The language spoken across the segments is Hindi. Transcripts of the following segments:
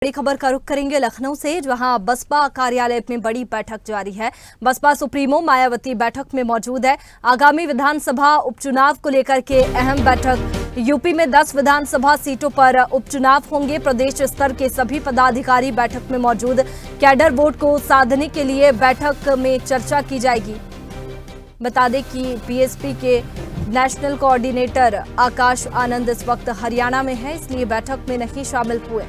बड़ी खबर का रुख करेंगे लखनऊ से, जहां बसपा कार्यालय में बड़ी बैठक जारी है। बसपा सुप्रीमो मायावती बैठक में मौजूद है। आगामी विधानसभा उपचुनाव को लेकर के अहम बैठक। यूपी में 10 विधानसभा सीटों पर उपचुनाव होंगे। प्रदेश स्तर के सभी पदाधिकारी बैठक में मौजूद। कैडर वोट को साधने के लिए बैठक में चर्चा की जाएगी। बता दें कि बीएसपी के नेशनल कोऑर्डिनेटर आकाश आनंद इस वक्त हरियाणा में है, इसलिए बैठक में नहीं शामिल हुए।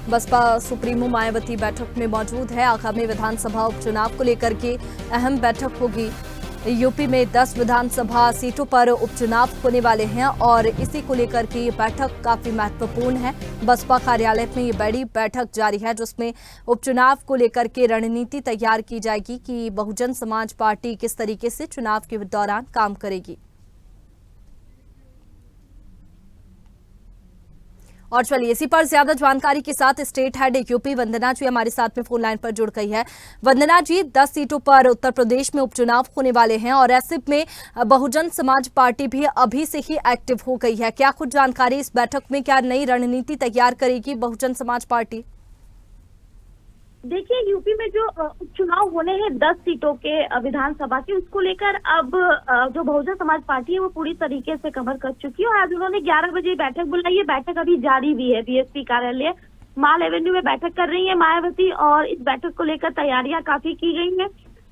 बसपा सुप्रीमो मायावती बैठक में मौजूद है। आगामी विधानसभा उपचुनाव को लेकर के अहम बैठक होगी। यूपी में 10 विधानसभा सीटों पर उपचुनाव होने वाले हैं और इसी को लेकर के ये बैठक काफी महत्वपूर्ण है। बसपा कार्यालय में ये बड़ी बैठक जारी है, जिसमें उपचुनाव को लेकर के रणनीति तैयार की जाएगी कि बहुजन समाज पार्टी किस तरीके से चुनाव के दौरान काम करेगी। और चलिए इसी पर ज्यादा जानकारी के साथ स्टेट हेड यूपी वंदना जी हमारे साथ में फोन लाइन पर जुड़ गई है। वंदना जी, 10 सीटों पर उत्तर प्रदेश में उपचुनाव होने वाले हैं और ऐसे में बहुजन समाज पार्टी भी अभी से ही एक्टिव हो गई है। क्या कुछ जानकारी इस बैठक में, क्या नई रणनीति तैयार करेगी बहुजन समाज पार्टी? देखिए, यूपी में जो उपचुनाव होने हैं 10 सीटों के विधानसभा के, उसको लेकर अब जो बहुजन समाज पार्टी है वो पूरी तरीके से कवर कर चुकी है और आज उन्होंने 11 बजे बैठक बुलाई है। बैठक अभी जारी भी है। बीएसपी कार्यालय माल एवेन्यू में बैठक कर रही है मायावती और इस बैठक को लेकर तैयारियां काफी की गई हैं।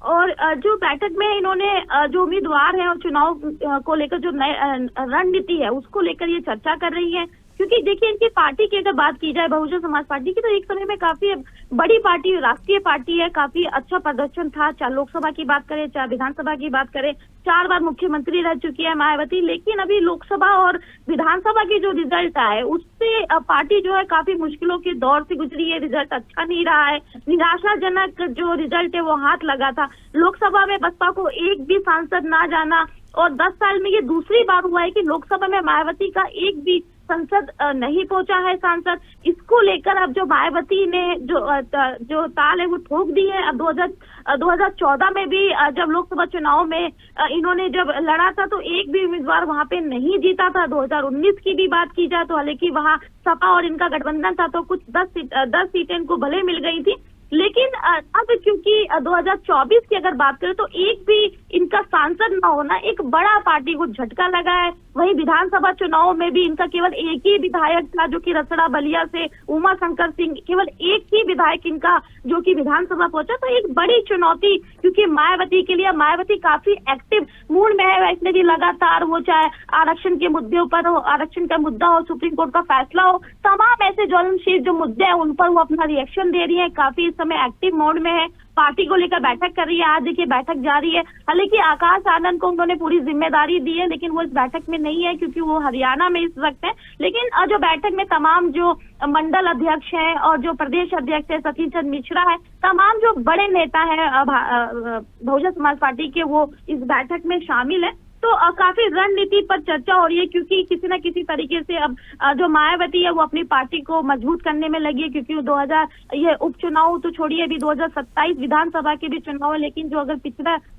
और जो बैठक में इन्होंने जो उम्मीदवार है और चुनाव को लेकर जो नई रणनीति है उसको लेकर ये चर्चा कर रही है। क्योंकि देखिए, इनकी पार्टी की अगर बात की जाए बहुजन समाज पार्टी की, तो एक समय में काफी बड़ी पार्टी, राष्ट्रीय पार्टी है। काफी अच्छा प्रदर्शन था, चाहे लोकसभा की बात करें चाहे विधानसभा की बात करें। 4 बार मुख्यमंत्री रह चुकी है मायावती। लेकिन अभी लोकसभा और विधानसभा की जो रिजल्ट आए उससे पार्टी जो है काफी मुश्किलों के दौर से गुजरी है। रिजल्ट अच्छा नहीं रहा है, निराशाजनक जो रिजल्ट है वो हाथ लगा था। लोकसभा में बसपा को एक भी सांसद ना जाना और 10 साल में ये दूसरी बार हुआ है कि लोकसभा में मायावती का एक भी संसद नहीं पहुंचा है सांसद। इसको लेकर अब जो मायावती ने जो ताल है वो ठोक दी है। अब 2014 में भी जब लोकसभा चुनाव में इन्होंने जब लड़ा था तो एक भी उम्मीदवार वहां पे नहीं जीता था। 2019 की भी बात की जाए तो हालांकि वहां सपा और इनका गठबंधन था तो कुछ 10 सीटें इनको भले मिल गई थी। लेकिन अब क्योंकि 2024 की अगर बात करें तो एक भी इनका सांसद न होना एक बड़ा पार्टी को झटका लगा है। वहीं विधानसभा चुनाव में भी इनका केवल एक ही विधायक था जो कि रसड़ा बलिया से उमा शंकर सिंह, केवल एक ही विधायक इनका जो कि विधानसभा पहुंचा। तो एक बड़ी चुनौती क्योंकि मायावती के लिए, मायावती काफी एक्टिव मूड में है। इसने भी लगातार वो चाहे आरक्षण के मुद्दे पर हो, आरक्षण का मुद्दा हो, सुप्रीम कोर्ट का फैसला हो, तमाम ऐसे ज्वलनशील जो मुद्दे हैं उन पर वो अपना रिएक्शन दे रही है। काफी इस समय एक्टिव मोड में है, पार्टी को लेकर बैठक कर रही है। आज देखिए बैठक जारी है। हालांकि आकाश आनंद को उन्होंने पूरी जिम्मेदारी दी है, लेकिन वो इस बैठक में नहीं है क्योंकि वो हरियाणा में इस वक्त है। लेकिन जो बैठक में तमाम जो मंडल अध्यक्ष हैं और जो प्रदेश अध्यक्ष है सतीश चंद्र मिश्रा है, तमाम जो बड़े नेता है बहुजन समाज पार्टी के, वो इस बैठक में शामिल है। तो काफी रणनीति पर चर्चा हो रही है क्योंकि किसी न किसी तरीके से अब जो मायावती है वो अपनी पार्टी को मजबूत करने में लगी है। क्योंकि ये उपचुनाव तो छोड़िए, अभी 2027 विधानसभा के भी चुनाव है। लेकिन जो अगर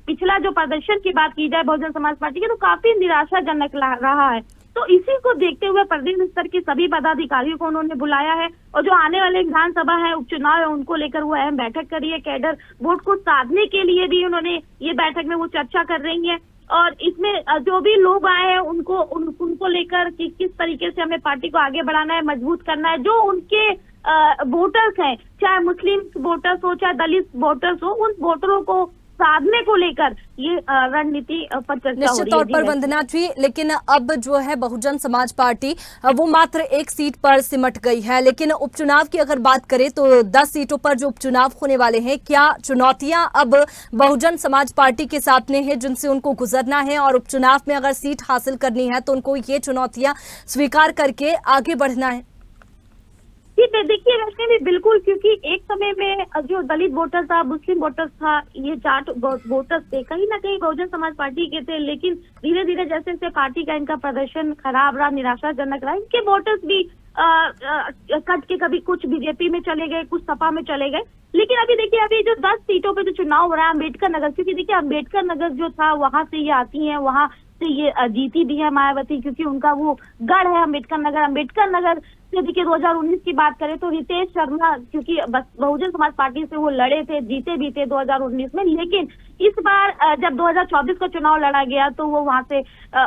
पिछला जो प्रदर्शन की बात की जाए बहुजन समाज पार्टी की, तो काफी निराशाजनक रहा है। तो इसी को देखते हुए प्रदेश स्तर के सभी पदाधिकारियों को उन्होंने बुलाया है और जो आने वाले विधानसभा है, उपचुनाव है, उनको लेकर वो अहम बैठक करी है। कैडर वोट को साधने के लिए भी उन्होंने ये बैठक में वो चर्चा कर रही है और इसमें जो भी लोग आए हैं उनको लेकर कि किस तरीके से हमें पार्टी को आगे बढ़ाना है, मजबूत करना है। जो उनके वोटर्स हैं, चाहे मुस्लिम वोटर्स हो चाहे दलित वोटर्स हो, उन वोटरों को साधने को लेकर ये रणनीति पर चर्चा हो रही है। निश्चित तौर पर वंदना जी, लेकिन अब जो है बहुजन समाज पार्टी वो मात्र एक सीट पर सिमट गई है। लेकिन उपचुनाव की अगर बात करें तो 10 सीटों पर जो उपचुनाव होने वाले हैं, क्या चुनौतियां अब बहुजन समाज पार्टी के सामने हैं जिनसे उनको गुजरना है और उपचुनाव में अगर सीट हासिल करनी है तो उनको ये चुनौतियां स्वीकार करके आगे बढ़ना है? जी देखिए, वैसे भी बिल्कुल, क्योंकि एक समय में जो दलित वोटर था, मुस्लिम वोटर्स था, ये जाट वोटर्स थे, कहीं ना कहीं बहुजन समाज पार्टी के थे। लेकिन धीरे धीरे जैसे जैसे पार्टी का इनका प्रदर्शन खराब रहा, निराशाजनक रहा, इनके वोटर्स भी कट के कभी कुछ बीजेपी में चले गए, कुछ सपा में चले गए। लेकिन अभी देखिए, अभी जो 10 सीटों पे जो चुनाव हो रहा है अम्बेडकर नगर, क्योंकि देखिए अम्बेडकर नगर जो था वहां से ये आती है, वहां से ये जीती भी है मायावती, क्योंकि उनका वो गढ़ है अम्बेडकर नगर। अम्बेडकर नगर से देखिए 2019 की बात करें तो रितेश शर्मा, क्योंकि बहुजन समाज पार्टी से वो लड़े थे, जीते भी थे 2019 में। लेकिन इस बार जब 2024 का चुनाव लड़ा गया तो वो वहां से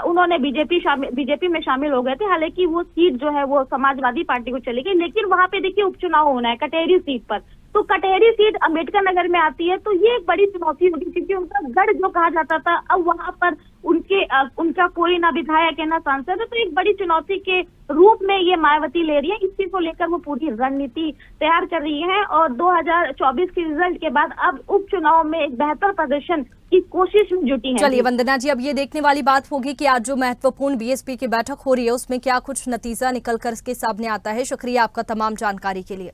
उन्होंने बीजेपी में शामिल हो गए थे। हालांकि वो सीट जो है वो समाजवादी पार्टी को चली गई। लेकिन वहां पे देखिए उपचुनाव होना है कटेहरी सीट पर, तो कटेहरी सीट अम्बेडकर नगर में आती है, तो ये एक बड़ी चुनौती होगी, क्योंकि उनका गढ़ जो कहा जाता था अब वहां पर उनका कोई ना विधायक है ना सांसद है। तो एक बड़ी चुनौती के रूप में ये मायावती ले रही है। इस चीज को लेकर वो पूरी रणनीति तैयार कर रही है और 2024 के रिजल्ट के बाद अब उपचुनाव में एक बेहतर प्रदर्शन की कोशिश में जुटी है। चलिए वंदना जी, अब ये देखने वाली बात होगी कि आज जो महत्वपूर्ण बीएसपी की बैठक हो रही है उसमें क्या कुछ नतीजा निकल कर इसके सामने आता है। शुक्रिया आपका तमाम जानकारी के लिए।